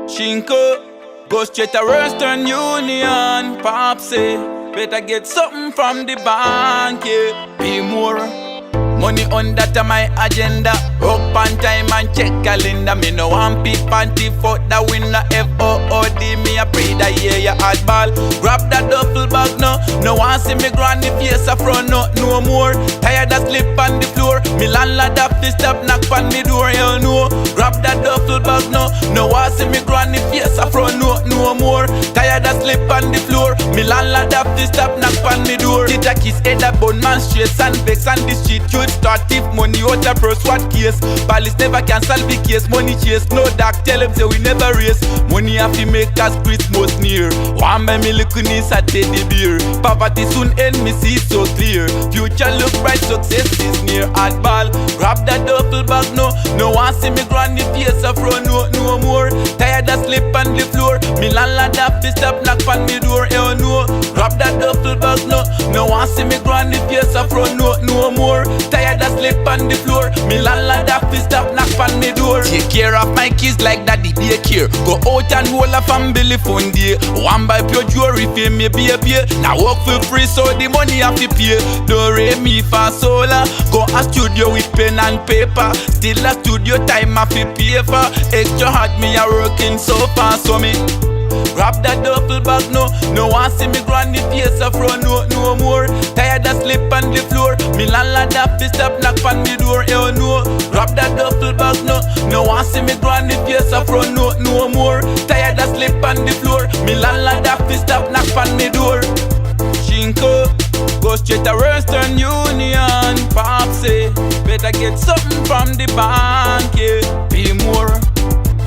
Shinko, go straight to Western Union. Pop say, better get something from the bank, yeah. Be more. Money on that my agenda. Up on time and check calendar. Me no want peep panty for the winner. FOOD me a pray that yeah ya hard ball. Grab that duffel bag no. No want see me granny face a front no more. Tired of sleep on the floor. Me landlord have to stop knock on me door. You know. Grab that duffel bag no. No want see me granny face a front no more. Tired of sleep on the floor. Me landlord have to stop knock on me door. Did a kiss head a bone man stress and vex on the street. Start if money out a purse, what case? Police never can solve the case. Money chase, no dark, tell them say we never race. Money have to make us Christmas near. One by me little niece a teddy bear. Poverty soon end, me see so clear. Future look bright, success is near. Hard ball, grab that duffel bag no. No one see me granny face a front no more. Tired of sleep on the floor. Me landlord have to stop knock on me door. You know. Grab that duffel bag no. No one see me granny face a front no more. Tired of sleep on the floor. Me landlord have to stop knock on me door. Take care of my kids like daddy daycare. Go out and hold a family phone day. One buy pure jewelry for me baby. Now work for free so the money have to pay. Do re mi fa sola. Go a studio with pen and paper. Still a studio time have to pay for. Extra hard me a working so far so me. Grab that duffel bag no. No one see me granny face a front no more. Tired of sleep on the floor. Me landlord have to stop knock on me door. You know. Grab that duffel bag no. No one see me granny face a front no more. Tired of sleep on the floor. Me landlord have to stop knock on me door. Shinko, go straight to Western Union. Pop say, better get something from the bank, yeah. Be more.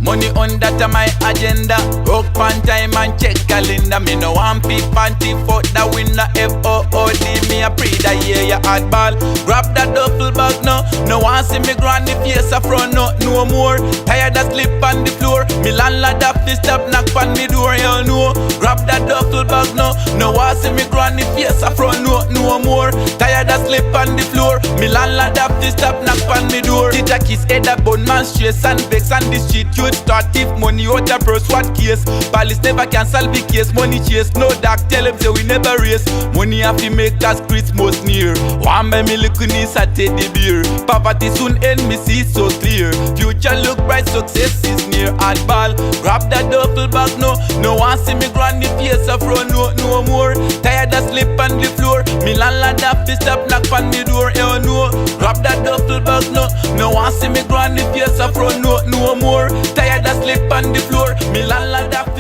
Money on that my agenda. Up on time and check calendar. Me no want peep panty for the winner. FOOD me a pray that yeah ya hard ball. Grab that duffel bag no. No want see me granny face a front no more. Tired of sleep on the floor. Me landlord have to stop knock on me door. You know. Grab that duffel bag no. No want see me granny face a front no more. Tired of sleep on the floor. Me landlord have to stop knock on me door. Did a kiss head a bone man stress and vex on the street. Start if money out a purse, what case? Police never can solve the case. Money chase, no dark, tell them say we never race. Money have to make us Christmas near. One by me little niece a teddy bear. Poverty soon end, me see so clear. Future look bright, success is near. Hard ball, grab that duffel bag no. No one see me granny face a front no more. Tired of sleep on the floor. Me landlord have to stop knock on me door. You know. Grab that duffel bag no. No one see me granny face a front no more. Tired of sleep on the floor. Me landlord have